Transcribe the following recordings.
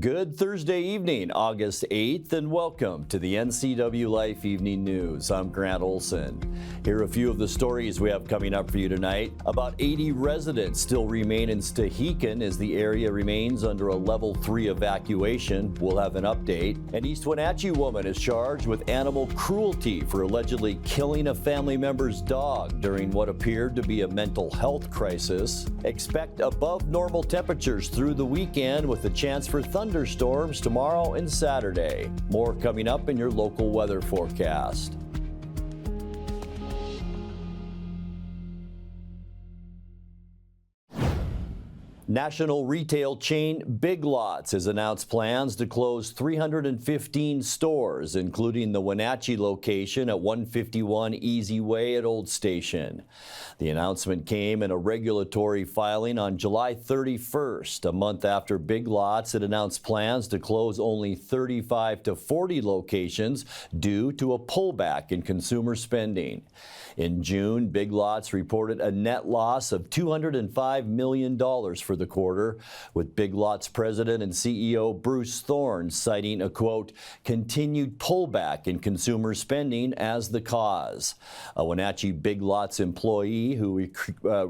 Good Thursday evening, August 8th, and welcome to the NCWLIFE Evening News. I'm Grant Olson. Here are a few of the stories we have coming up for you tonight. About 80 residents still remain in Stehekin as the area remains under a level 3 evacuation. We'll have an update. An East Wenatchee woman is charged with animal cruelty for allegedly killing a family member's dog during what appeared to be a mental health crisis. Expect above normal temperatures through the weekend with a chance for thunderstorms tomorrow and Saturday. More coming up in your local weather forecast. National retail chain Big Lots has announced plans to close 315 stores, including the Wenatchee location at 151 Easy Way at Old Station. The announcement came in a regulatory filing on July 31st, a month after Big Lots had announced plans to close only 35 to 40 locations due to a pullback in consumer spending. In June, Big Lots reported a net loss of $205 million for the quarter, with Big Lots president and CEO Bruce Thorne citing a, quote, continued pullback in consumer spending as the cause. A Wenatchee Big Lots employee who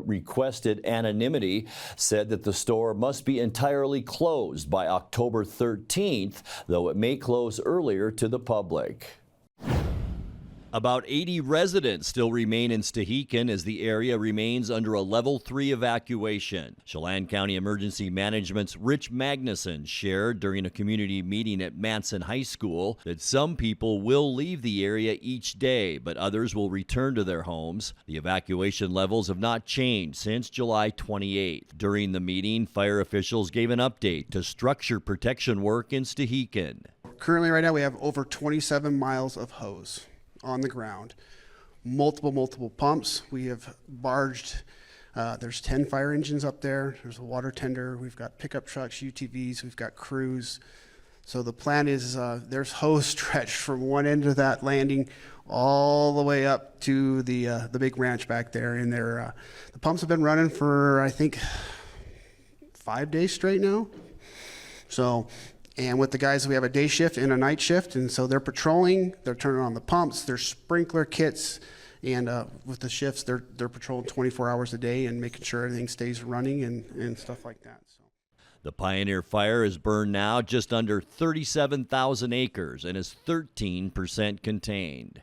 requested anonymity said that the store must be entirely closed by October 13th, though it may close earlier to the public. About 80 residents still remain in Stehekin as the area remains under a level 3 evacuation. Chelan County Emergency Management's Rich Magnuson shared during a community meeting at Manson High School that some people will leave the area each day, but others will return to their homes. The evacuation levels have not changed since July 28th. During the meeting, fire officials gave an update to structure protection work in Stehekin. Currently, right now, we have over 27 miles of hose on the ground, multiple pumps. We have barged, there's 10 fire engines up there, there's a water tender, we've got pickup trucks, UTVs, we've got crews. So the plan is there's hose stretched from one end of that landing all the way up to the big ranch back there. And the pumps have been running for, I think, 5 days straight now. And with the guys, we have a day shift and a night shift, and so they're patrolling, they're turning on the pumps, there's sprinkler kits, and with the shifts, they're patrolling 24 hours a day and making sure everything stays running and stuff like that. So. The Pioneer Fire has burned now just under 37,000 acres and is 13% contained.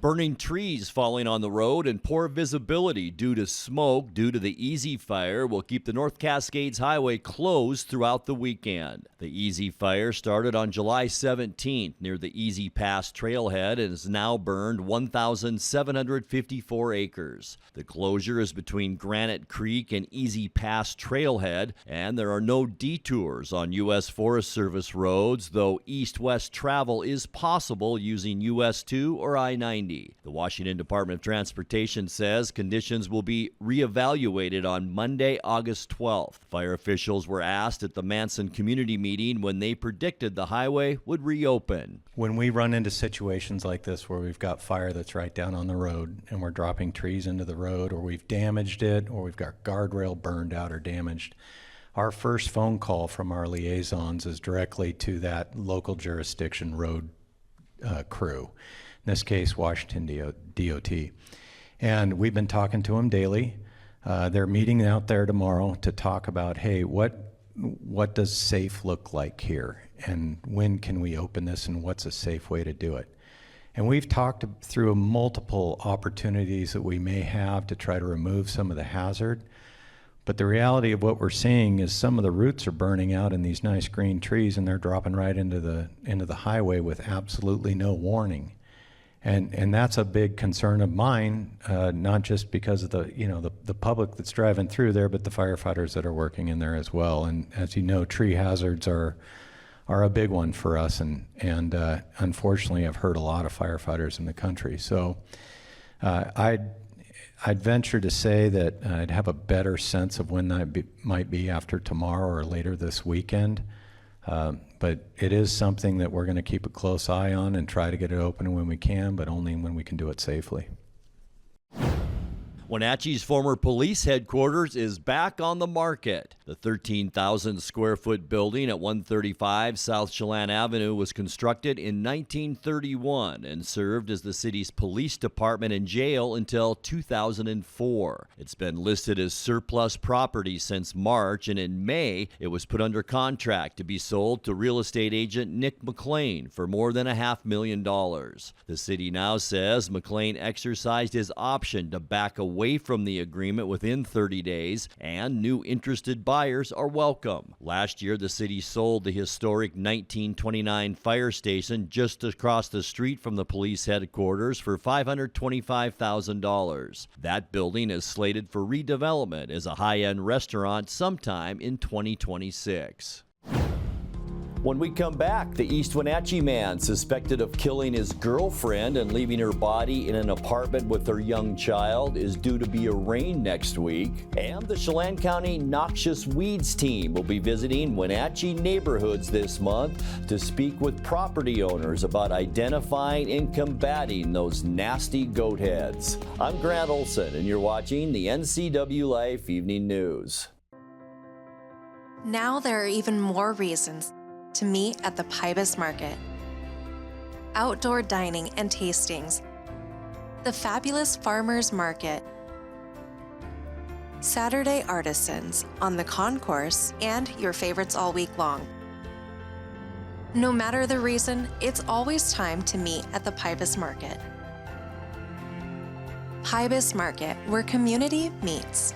Burning trees falling on the road and poor visibility due to smoke due to the Easy Fire will keep the North Cascades Highway closed throughout the weekend. The Easy Fire started on July 17th near the Easy Pass trailhead and has now burned 1,754 acres. The closure is between Granite Creek and Easy Pass trailhead, and there are no detours on U.S. Forest Service roads, though east-west travel is possible using US 2 or I-90. The Washington Department of Transportation says conditions will be reevaluated on Monday, August 12th. Fire officials were asked at the Manson community meeting when they predicted the highway would reopen. When we run into situations like this where we've got fire that's right down on the road and we're dropping trees into the road, or we've damaged it, or we've got guardrail burned out or damaged, our first phone call from our liaisons is directly to that local jurisdiction road crew. In this case, Washington DOT. And we've been talking to them daily. They're meeting out there tomorrow to talk about, hey, what does safe look like here? And when can we open this, and what's a safe way to do it? And we've talked through multiple opportunities that we may have to try to remove some of the hazard. But the reality of what we're seeing is some of the roots are burning out in these nice green trees, and they're dropping right into the highway with absolutely no warning. And that's a big concern of mine, not just because of the public that's driving through there, but the firefighters that are working in there as well. And as you know, tree hazards are a big one for us, and unfortunately I've hurt a lot of firefighters in the country. So I'd venture to say that I'd have a better sense of when that might be after tomorrow or later this weekend. But it is something that we're going to keep a close eye on and try to get it open when we can, but only when we can do it safely. Wenatchee's former police headquarters is back on the market. The 13,000 square foot building at 135 South Chelan Avenue was constructed in 1931 and served as the city's police department and jail until 2004. It's been listed as surplus property since March, and in May it was put under contract to be sold to real estate agent Nick McLean for more than $500,000. The city now says McLean exercised his option to back away from the agreement within 30 days, and new interested buyers are welcome. Last year, the city sold the historic 1929 fire station just across the street from the police headquarters for $525,000. That building is slated for redevelopment as a high-end restaurant sometime in 2026. When we come back, the East Wenatchee man suspected of killing his girlfriend and leaving her body in an apartment with their young child is due to be arraigned next week. And the Chelan County Noxious Weeds team will be visiting Wenatchee neighborhoods this month to speak with property owners about identifying and combating those nasty goat heads. I'm Grant Olson, and you're watching the NCWLIFE Evening News. Now there are even more reasons to meet at the Pybus Market. Outdoor dining and tastings, the fabulous Farmers Market, Saturday artisans on the concourse, and your favorites all week long. No matter the reason, it's always time to meet at the Pybus Market. Pybus Market, where community meets.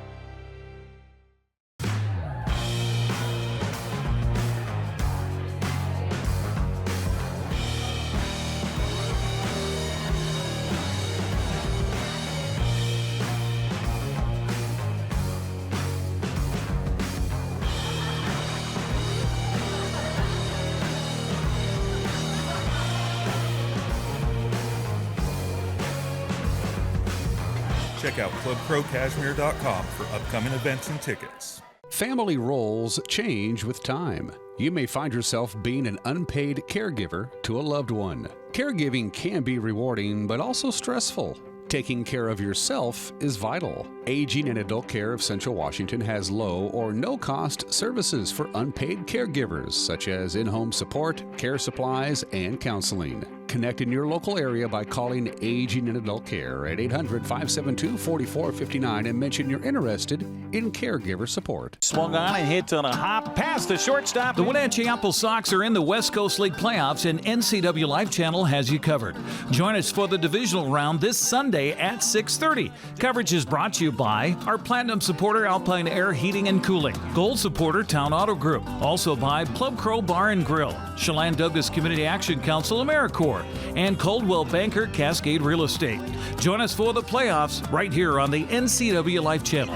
Check out clubcrowcashmere.com for upcoming events and tickets. Family roles change with time. You may find yourself being an unpaid caregiver to a loved one. Caregiving can be rewarding, but also stressful. Taking care of yourself is vital. Aging and Adult Care of Central Washington has low or no cost services for unpaid caregivers, such as in-home support, care supplies, and counseling. Connect in your local area by calling Aging and Adult Care at 800-572-4459 and mention you're interested in caregiver support. Swung on and hits on a hop past the shortstop. The Wenatchee Apple Sox are in the West Coast League playoffs, and NCWLIFE channel has you covered. Join us for the divisional round this Sunday at 6:30. Coverage is brought to you by our Platinum supporter, Alpine Air Heating and Cooling, Gold supporter, Town Auto Group, also by Club Crow Bar and Grill, Chelan Douglas Community Action Council, AmeriCorps, and Coldwell Banker Cascade Real Estate. Join us for the playoffs right here on the NCWLIFE channel.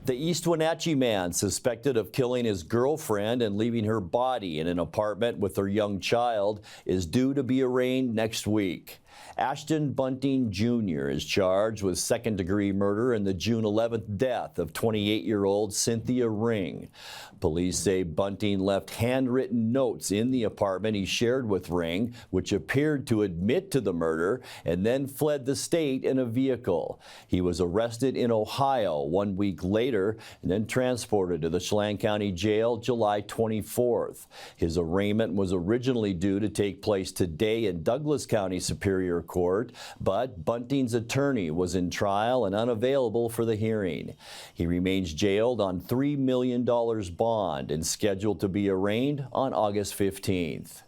The East Wenatchee man suspected of killing his girlfriend and leaving her body in an apartment with their young child is due to be arraigned next week. Ashton Bunting Jr. is charged with second-degree murder in the June 11th death of 28-year-old Cynthia Ring. Police say Bunting left handwritten notes in the apartment he shared with Ring, which appeared to admit to the murder, and then fled the state in a vehicle. He was arrested in Ohio 1 week later and then transported to the Chelan County Jail July 24th. His arraignment was originally due to take place today in Douglas County Superior Court, but Bunting's attorney was in trial and unavailable for the hearing. He remains jailed on $3 million bond and scheduled to be arraigned on August 15th.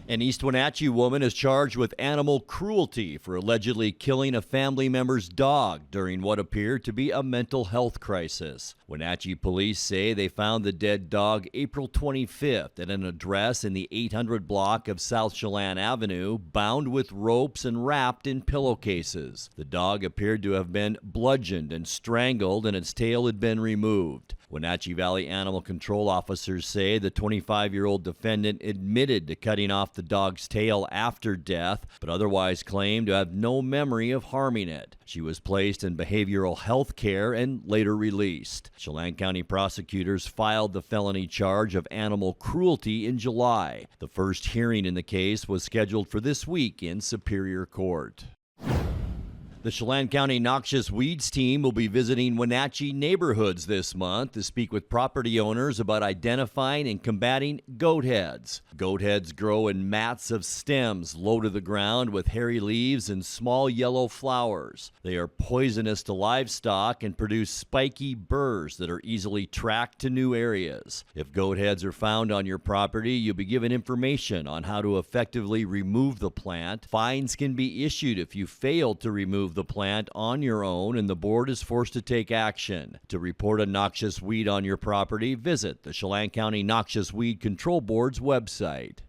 An East Wenatchee woman is charged with animal cruelty for allegedly killing a family member's dog during what appeared to be a mental health crisis. Wenatchee police say they found the dead dog April 25th at an address in the 800 block of South Chelan Avenue, bound with ropes and wrapped in pillowcases. The dog appeared to have been bludgeoned and strangled, and its tail had been removed. Wenatchee Valley Animal Control officers say the 25-year-old defendant admitted to cutting off the dog's tail after death, but otherwise claimed to have no memory of harming it. She was placed in behavioral health care and later released. Chelan County prosecutors filed the felony charge of animal cruelty in July. The first hearing in the case was scheduled for this week in Superior Court. The Chelan County Noxious Weeds team will be visiting Wenatchee neighborhoods this month to speak with property owners about identifying and combating goat heads. Goat heads grow in mats of stems low to the ground with hairy leaves and small yellow flowers. They are poisonous to livestock and produce spiky burrs that are easily tracked to new areas. If goat heads are found on your property, you'll be given information on how to effectively remove the plant. Fines can be issued if you fail to remove the plant on your own, and the board is forced to take action. To report a noxious weed on your property, visit the Chelan County Noxious Weed Control Board's website.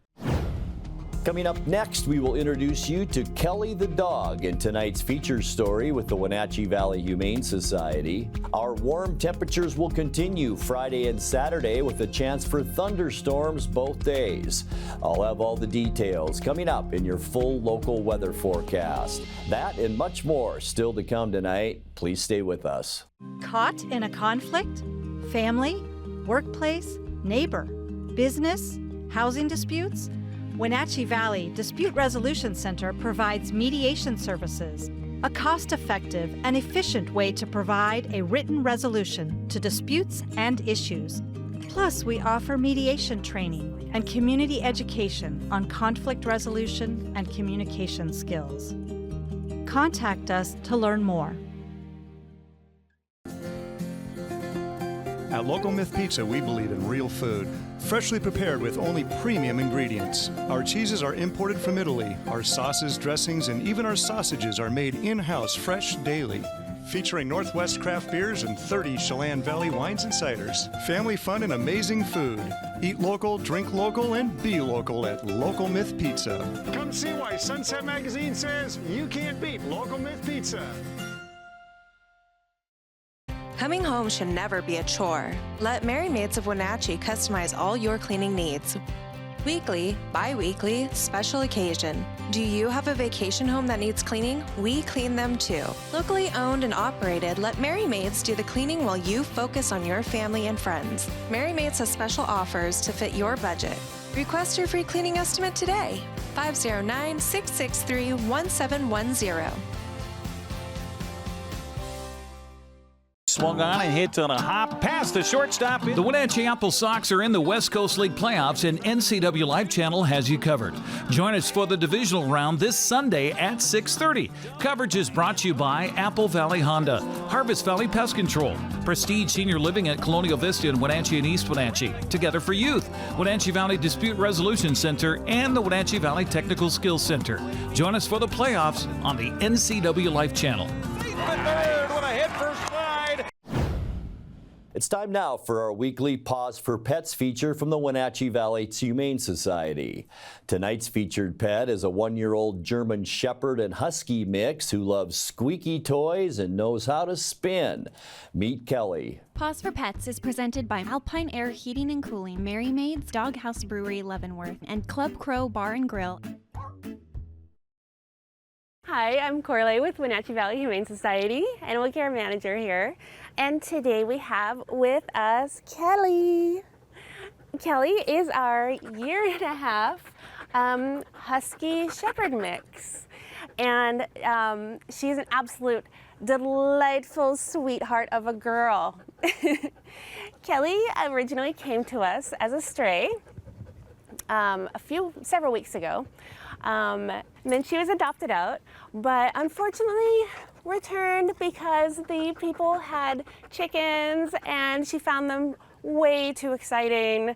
Coming up next, we will introduce you to Kelly the dog in tonight's featured story with the Wenatchee Valley Humane Society. Our warm temperatures will continue Friday and Saturday with a chance for thunderstorms both days. I'll have all the details coming up in your full local weather forecast. That and much more still to come tonight. Please stay with us. Caught in a conflict? Family? Workplace? Neighbor? Business? Housing disputes? Wenatchee Valley Dispute Resolution Center provides mediation services, a cost-effective and efficient way to provide a written resolution to disputes and issues. Plus, we offer mediation training and community education on conflict resolution and communication skills. Contact us to learn more. At Local Myth Pizza, we believe in real food, freshly prepared with only premium ingredients. Our cheeses are imported from Italy. Our sauces, dressings, and even our sausages are made in-house fresh daily. Featuring Northwest craft beers and 30 Chelan Valley wines and ciders. Family fun and amazing food. Eat local, drink local, and be local at Local Myth Pizza. Come see why Sunset Magazine says you can't beat Local Myth Pizza. Coming home should never be a chore. Let Merry Maids of Wenatchee customize all your cleaning needs. Weekly, bi-weekly, special occasion. Do you have a vacation home that needs cleaning? We clean them too. Locally owned and operated, let Merry Maids do the cleaning while you focus on your family and friends. Merry Maids has special offers to fit your budget. Request your free cleaning estimate today. 509-663-1710. Swung on and hits on a hop past the shortstop. The Wenatchee Apple Sox are in the West Coast League playoffs, and NCWLIFE channel has you covered. Join us for the divisional round this Sunday at 6:30. Coverage is brought to you by Apple Valley Honda, Harvest Valley Pest Control, Prestige Senior Living at Colonial Vista in Wenatchee and East Wenatchee, Together for Youth, Wenatchee Valley Dispute Resolution Center, and the Wenatchee Valley Technical Skills Center. Join us for the playoffs on the NCWLIFE channel. It's time now for our weekly Pause for Pets feature from the Wenatchee Valley Humane Society. Tonight's featured pet is a 1-year-old German Shepherd and Husky mix who loves squeaky toys and knows how to spin. Meet Kelly. Pause for Pets is presented by Alpine Air Heating and Cooling, Merry Maids, Doghouse Brewery, Leavenworth, and Club Crow Bar and Grill. Hi, I'm Corley with Wenatchee Valley Humane Society, Animal Care Manager here. And today we have with us Kelly. Kelly is our 1.5-year Husky Shepherd mix. And she's an absolute delightful sweetheart of a girl. Kelly originally came to us as a stray several weeks ago. Then she was adopted out, but unfortunately returned because the people had chickens and she found them way too exciting.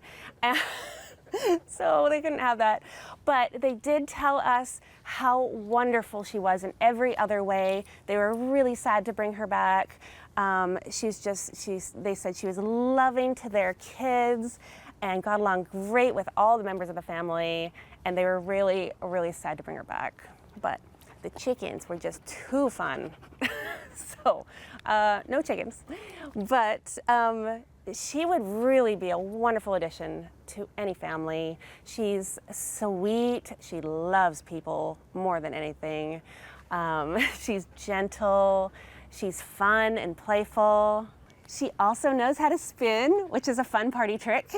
So they couldn't have that. But they did tell us how wonderful she was in every other way. They were really sad to bring her back. They said she was loving to their kids and got along great with all the members of the family, and they were really, really sad to bring her back. But the chickens were just too fun. So, no chickens. But she would really be a wonderful addition to any family. She's sweet. She loves people more than anything. She's gentle. She's fun and playful. She also knows how to spin, which is a fun party trick.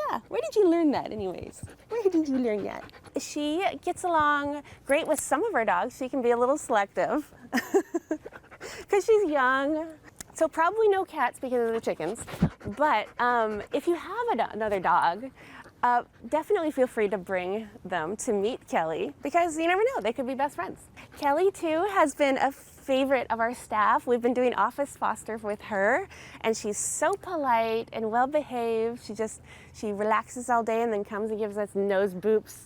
Yeah, where did you learn that anyways? did you learn yet? She gets along great with some of our dogs. She can be a little selective because she's young. So probably no cats because of the chickens. But if you have another dog, definitely feel free to bring them to meet Kelly because you never know, they could be best friends. Kelly too has been a favorite of our staff. We've been doing office foster with her and she's so polite and well behaved. She relaxes all day and then comes and gives us nose boops.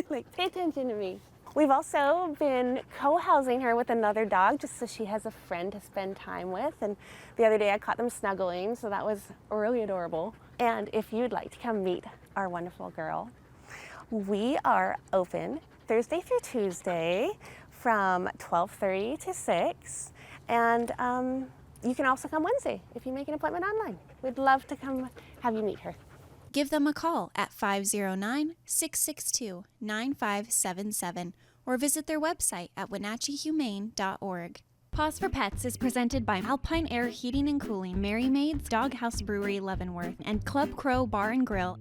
Like, pay attention to me. We've also been co-housing her with another dog just so she has a friend to spend time with. And the other day I caught them snuggling, so that was really adorable. And if you'd like to come meet our wonderful girl, we are open Thursday through Tuesday from 12:30 to 6. And you can also come Wednesday if you make an appointment online. We'd love to come have you meet her. Give them a call at 509-662-9577 or visit their website at wenatcheehumane.org. Pause for Pets is presented by Alpine Air Heating and Cooling, Mary Maid's Doghouse Brewery Leavenworth, and Club Crow Bar and Grill.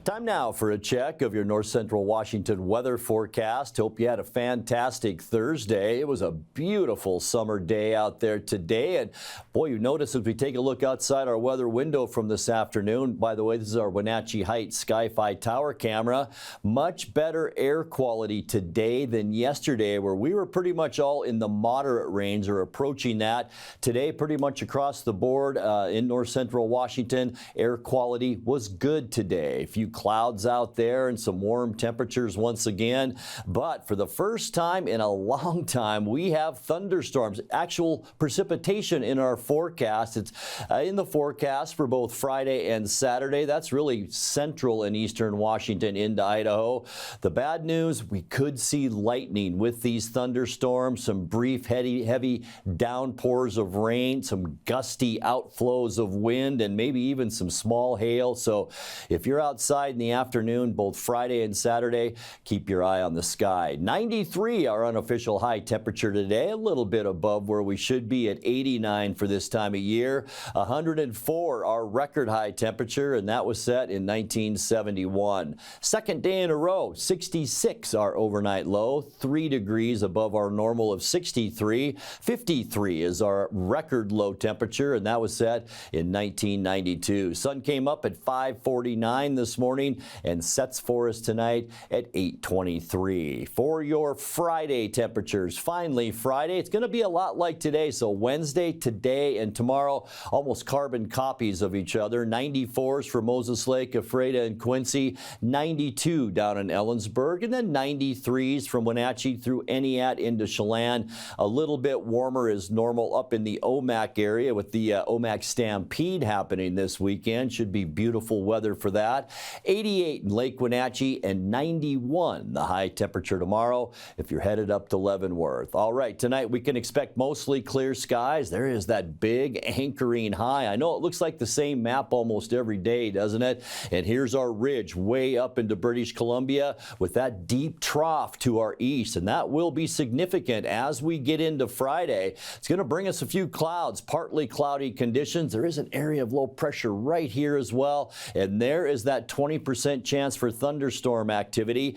Time now for a check of your North Central Washington weather forecast. Hope you had a fantastic Thursday. It was a beautiful summer day out there today. And boy, you notice as we take a look outside our weather window from this afternoon. By the way, this is our Wenatchee Heights Sky-Fi Tower camera. Much better air quality today than yesterday, where we were pretty much all in the moderate range or approaching that. Today, pretty much across the board in North Central Washington, air quality was good today. A few clouds out there and some warm temperatures once again. But for the first time in a long time, we have thunderstorms, actual precipitation in our forecast. It's in the forecast for both Friday and Saturday. That's really central in eastern Washington into Idaho. The bad news, we could see lightning with these thunderstorms, some brief heavy downpours of rain, some gusty outflows of wind, and maybe even some small hail. So if you're outside in the afternoon, both Friday and Saturday, keep your eye on the sky. 93 our unofficial high temperature today, a little bit above where we should be at 89 for this time of year. 104 our record high temperature, and that was set in 1971. Second day in a row, 66 our overnight low, 3 degrees above our normal of 63. 53 is our record low temperature, and that was set in 1992. Sun came up at 5:49 this morning and sets for us tonight at 8:23. For your Friday temperatures, finally Friday, it's going to be a lot like today. So Wednesday, today, and tomorrow, almost carbon copies of each other. 94s for Moses Lake, Ephrata, and Quincy. 92 down in Ellensburg, and then 93s from Wenatchee through Eniat into Chelan. A little bit warmer as normal up in the Omak area with the Omak Stampede happening this weekend. Should be beautiful weather for that. 88 in Lake Wenatchee and 91 the high temperature tomorrow if you're headed up to Leavenworth. All right, tonight we can expect mostly clear skies. There is that big anchoring high. I know it looks like the same map almost every day, doesn't it? And here's our ridge way up into British Columbia with that deep trough to our east, and that will be significant as we get into Friday. It's going to bring us a few clouds, partly cloudy conditions. There is an area of low pressure right here as well, and there is that 20% chance for thunderstorm activity.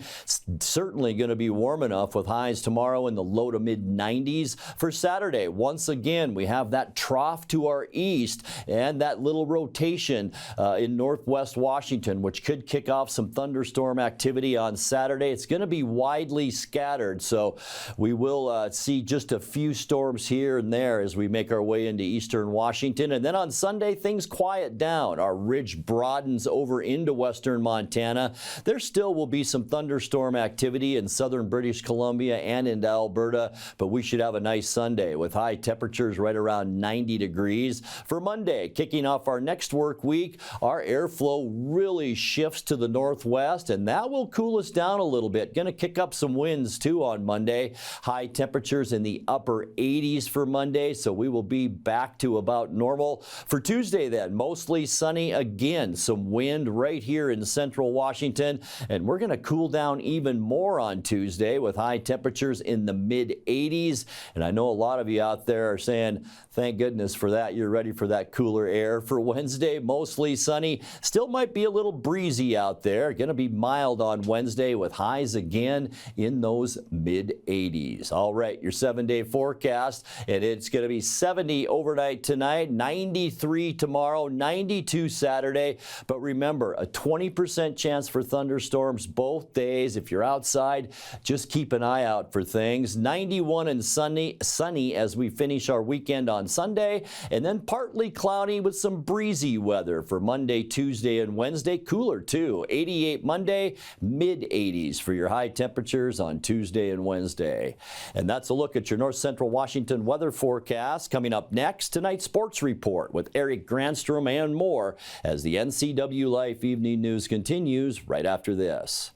Certainly going to be warm enough with highs tomorrow in the low to mid 90s. For Saturday, once again, we have that trough to our east and that little rotation in northwest Washington, which could kick off some thunderstorm activity on Saturday. It's going to be widely scattered, so we will see just a few storms here and there as we make our way into eastern Washington. And then on Sunday, things quiet down. Our ridge broadens over into western Montana. There still will be some thunderstorm activity in southern British Columbia and into Alberta, but we should have a nice Sunday with high temperatures right around 90 degrees. For Monday, kicking off our next work week, our airflow really shifts to the northwest, and that will cool us down a little bit. Going to kick up some winds too on Monday. High temperatures in the upper 80s for Monday, so we will be back to about normal. For Tuesday then, mostly sunny again. Some wind right here in central Washington, and we're going to cool down even more on Tuesday with high temperatures in the mid-80s. And I know a lot of you out there are saying, thank goodness for that. You're ready for that cooler air. For Wednesday, mostly sunny. Still might be a little breezy out there. Going to be mild on Wednesday with highs again in those mid-80s. All right, your 7-day forecast, and it's going to be 70 overnight tonight, 93 tomorrow, 92 Saturday. But remember, a 20% chance for thunderstorms both days. If you're outside, just keep an eye out for things. 91 and sunny as we finish our weekend on Sunday, and then partly cloudy with some breezy weather for Monday, Tuesday, and Wednesday. Cooler too. 88 Monday, mid-80s for your high temperatures on Tuesday and Wednesday. And that's a look at your North Central Washington weather forecast. Coming up next, tonight's sports report with Eric Granstrom and more as the NCWLIFE Evening News continues right after this.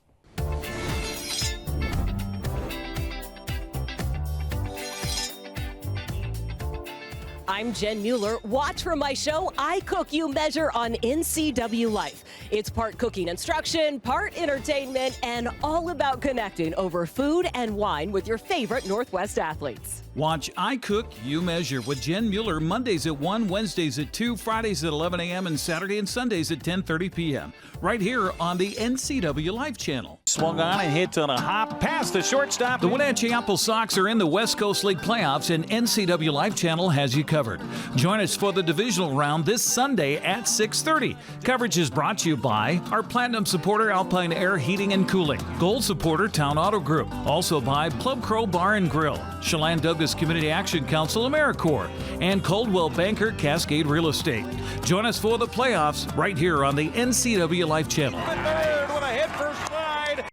I'm Jen Mueller. Watch for my show, I Cook, You Measure on NCWLIFE. It's part cooking instruction, part entertainment, and all about connecting over food and wine with your favorite Northwest athletes. Watch I Cook, You Measure with Jen Mueller Mondays at 1, Wednesdays at 2, Fridays at 11 a.m., and Saturday and Sundays at 10:30 p.m. right here on the NCWLIFE channel. Swung on and hit on a hop past the shortstop. The Wenatchee Apple Sox are in the West Coast League playoffs, and NCWLIFE channel has you covered. Join us for the divisional round this Sunday at 6:30. Coverage is brought to you by our Platinum supporter Alpine Air Heating and Cooling, Gold supporter Town Auto Group, also by Plum Crow Bar and Grill, Chelan Douglas Community Action Council AmeriCorps, and Coldwell Banker Cascade Real Estate. Join us for the playoffs right here on the NCWLIFE channel. Third with a hit for slide.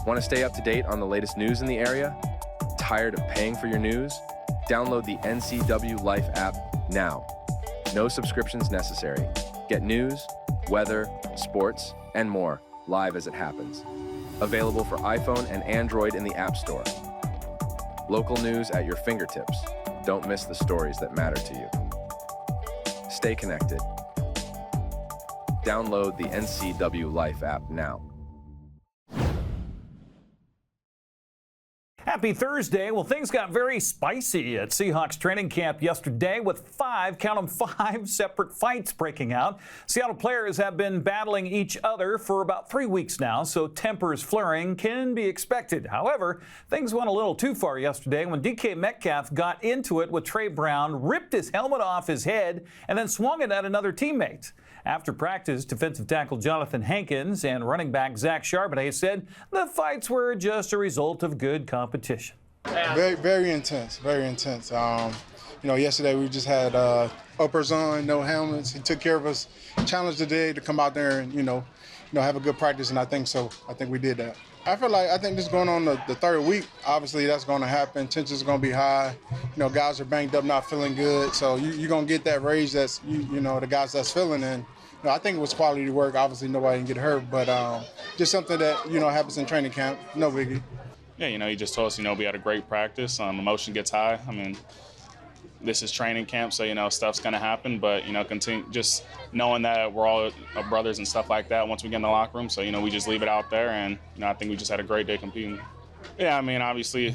Want to stay up to date on the latest news in the area? Tired of paying for your news? Download the NCWLIFE app now. No subscriptions necessary. Get news, weather, sports, and more live as it happens. Available for iPhone and Android in the App Store. Local news at your fingertips. Don't miss the stories that matter to you. Stay connected. Download the NCWLIFE app now. Happy Thursday. Well, things got very spicy at Seahawks training camp yesterday with 5 separate fights breaking out. Seattle players have been battling each other for about 3 weeks now, so tempers flaring can be expected. However, things went a little too far yesterday when DK Metcalf got into it with Trey Brown, ripped his helmet off his head, and then swung it at another teammate. After practice, defensive tackle Jonathan Hankins and running back Zach Charbonnet said the fights were just a result of good competition. Very, very intense, very intense. Yesterday we just had uppers on, no helmets. He took care of us, challenged the day to come out there and, have a good practice, and I think we did that. I think this is going on the third week. Obviously, that's going to happen. Tensions are going to be high. Guys are banged up, not feeling good. So you're going to get that rage that's, the guys that's feeling. And I think it was quality work. Obviously, nobody can get hurt. But just something that, happens in training camp. No biggie. Yeah, he just told us, we had a great practice. Emotion gets high. This is training camp, so, stuff's going to happen. But, continue just knowing that we're all brothers and stuff like that once we get in the locker room. So, we just leave it out there. And, I think we just had a great day competing. Yeah, obviously,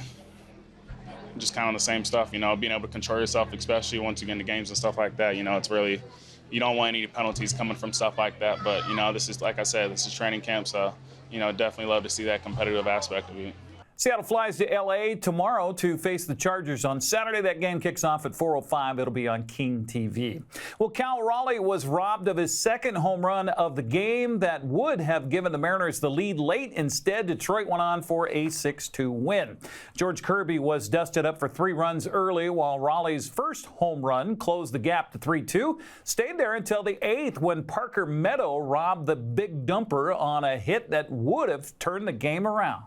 just kind of the same stuff, being able to control yourself, especially once you get into games and stuff like that. It's really, you don't want any penalties coming from stuff like that. But, this is, like I said, this is training camp. So, definitely love to see that competitive aspect of it. Seattle flies to L.A. tomorrow to face the Chargers on Saturday. That game kicks off at 4:05. It'll be on King TV. Well, Cal Raleigh was robbed of his second home run of the game that would have given the Mariners the lead late. Instead, Detroit went on for a 6-2 win. George Kirby was dusted up for 3 runs early, while Raleigh's first home run closed the gap to 3-2. Stayed there until the 8th when Parker Meadow robbed the big dumper on a hit that would have turned the game around.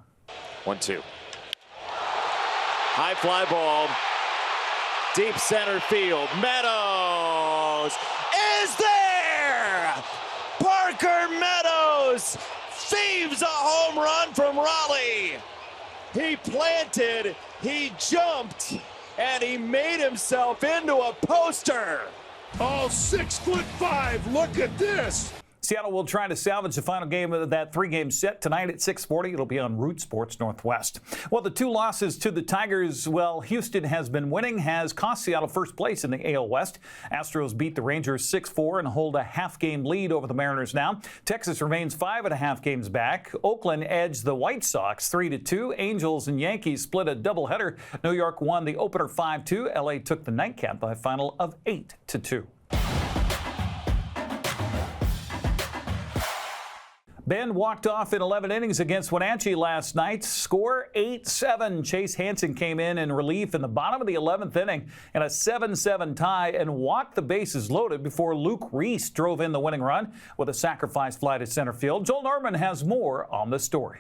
1-2. High fly ball. Deep center field. Meadows is there! Parker Meadows thieves a home run from Raleigh. He planted, he jumped, and he made himself into a poster. Oh, 6'5", look at this. Seattle will try to salvage the final game of that three-game set tonight at 6:40. It'll be on Root Sports Northwest. Well, the two losses to the Tigers, well, Houston has been winning, has cost Seattle first place in the AL West. Astros beat the Rangers 6-4 and hold a half-game lead over the Mariners now. Texas remains 5.5 games back. Oakland edged the White Sox 3-2. Angels and Yankees split a doubleheader. New York won the opener 5-2. LA took the nightcap by a final of 8-2. Bend walked off in 11 innings against Wenatchee last night. Score 8-7. Chase Hansen came in relief in the bottom of the 11th inning in a 7-7 tie and walked the bases loaded before Luke Reese drove in the winning run with a sacrifice fly to center field. Joel Norman has more on the story.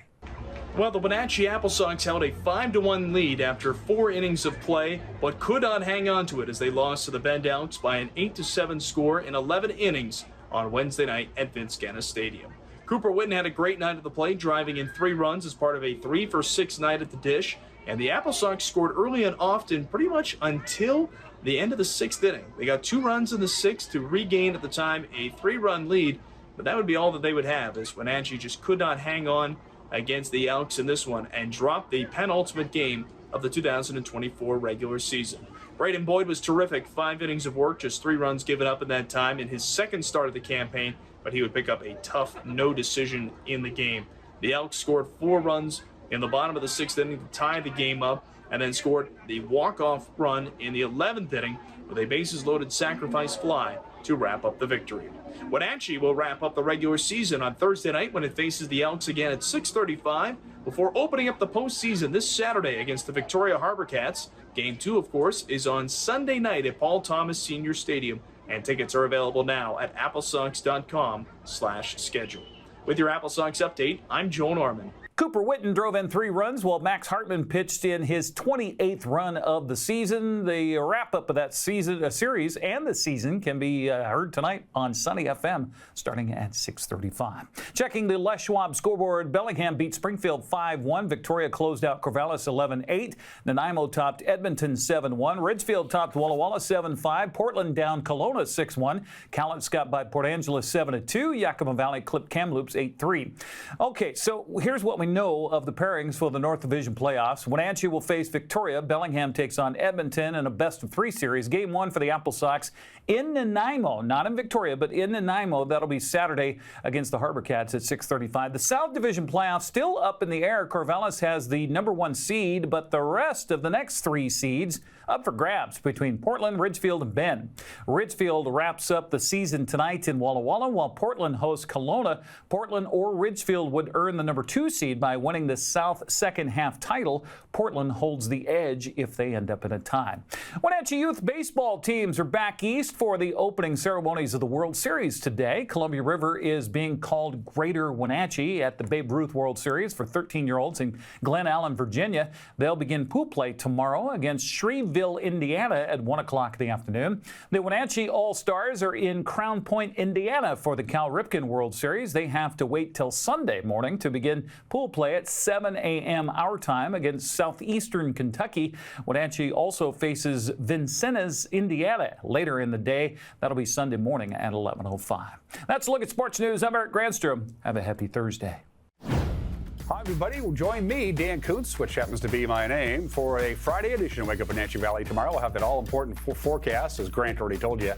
Well, the Wenatchee Apple Sox held a 5-1 lead after 4 innings of play, but could not hang on to it as they lost to the Bend Elks by an 8-7 score in 11 innings on Wednesday night at Vince Gannis Stadium. Cooper Witten had a great night at the plate, driving in 3 runs as part of a 3-for-6 night at the dish. And the Apple Sox scored early and often pretty much until the end of the 6th inning. They got 2 runs in the 6th to regain at the time a 3-run lead, but that would be all that they would have as Wenatchee just could not hang on against the Elks in this one and dropped the penultimate game of the 2024 regular season. Braden Boyd was terrific. 5 innings of work, just 3 runs given up in that time in his second start of the campaign, but he would pick up a tough no decision in the game. The Elks scored 4 runs in the bottom of the 6th inning to tie the game up, and then scored the walk-off run in the 11th inning with a bases-loaded sacrifice fly to wrap up the victory. Wenatchee will wrap up the regular season on Thursday night when it faces the Elks again at 6:35 before opening up the postseason this Saturday against the Victoria Harbor Cats. Game 2, of course, is on Sunday night at Paul Thomas Senior Stadium, and tickets are available now at applesox.com/schedule. With your Apple Sox update, I'm Joel Norman. Cooper Witten drove in 3 runs while Max Hartman pitched in his 28th run of the season. The wrap-up of that series and the season can be heard tonight on Sunny FM starting at 6:35. Checking the Les Schwab scoreboard, Bellingham beat Springfield 5-1. Victoria closed out Corvallis 11-8. Nanaimo topped Edmonton 7-1. Ridgefield topped Walla Walla 7-5. Portland down Kelowna 6-1. Cowlitz got by Port Angeles 7-2. Yakima Valley clipped Kamloops 8-3. Okay, so here's what we know of the pairings for the North Division playoffs. Wenatchee will face Victoria. Bellingham takes on Edmonton in a best-of-3 series. Game 1 for the Apple Sox in Nanaimo, not in Victoria, but in Nanaimo. That'll be Saturday against the Harbor Cats at 6:35. The South Division playoffs still up in the air. Corvallis has the #1 seed, but the rest of the next 3 seeds up for grabs between Portland, Ridgefield, and Bend. Ridgefield wraps up the season tonight in Walla Walla, while Portland hosts Kelowna. Portland or Ridgefield would earn the #2 seed by winning the South second half title. Portland holds the edge if they end up in a tie. Wenatchee youth baseball teams are back east for the opening ceremonies of the World Series today. Columbia River is being called Greater Wenatchee at the Babe Ruth World Series for 13-year-olds in Glen Allen, Virginia. They'll begin pool play tomorrow against Shreveville, Indiana at 1 o'clock in the afternoon. The Wenatchee All-Stars are in Crown Point, Indiana for the Cal Ripken World Series. They have to wait till Sunday morning to begin pool play at 7 a.m. our time against Southeastern Kentucky. Wenatchee also faces Vincennes, Indiana later in the day. That'll be Sunday morning at 11:05. That's a look at sports news. I'm Eric Granstrom. Have a happy Thursday. Hi, everybody. Well, join me, Dan Kuntz, which happens to be my name, for a Friday edition of Wake Up in Wenatchee Valley. Tomorrow we'll have that all-important forecast, as Grant already told you.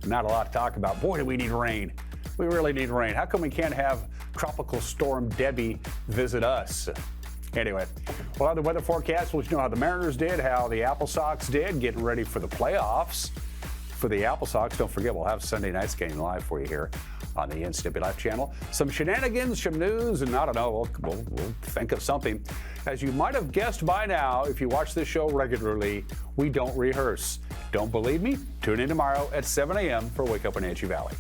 Not a lot to talk about. Boy, do we need rain. We really need rain. How come we can't have Tropical Storm Debbie visit us? Anyway, we'll have the weather forecast. We'll let you know how the Mariners did, how the Apple Sox did, getting ready for the playoffs. For the Apple Sox, don't forget, we'll have Sunday night's game live for you here on the NCWLIFE channel. Some shenanigans, some news, and I don't know, we'll think of something. As you might have guessed by now, if you watch this show regularly, we don't rehearse. Don't believe me? Tune in tomorrow at 7 a.m. for Wake Up in Wenatchee Valley.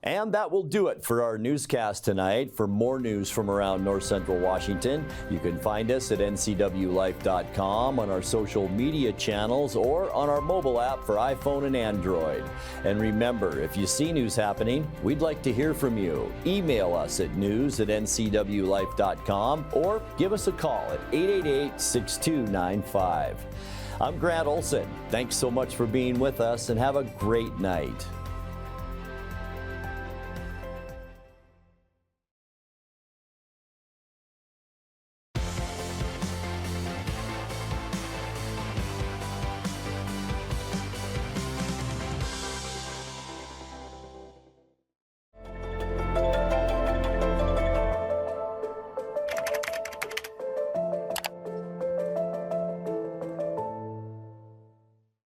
And that will do it for our newscast tonight. For more news from around North Central Washington, you can find us at ncwlife.com, on our social media channels, or on our mobile app for iPhone and Android. And remember, if you see news happening, we'd like to hear from you. Email us at news@ncwlife.com or give us a call at 888-6295. I'm Grant Olson. Thanks so much for being with us, and have a great night.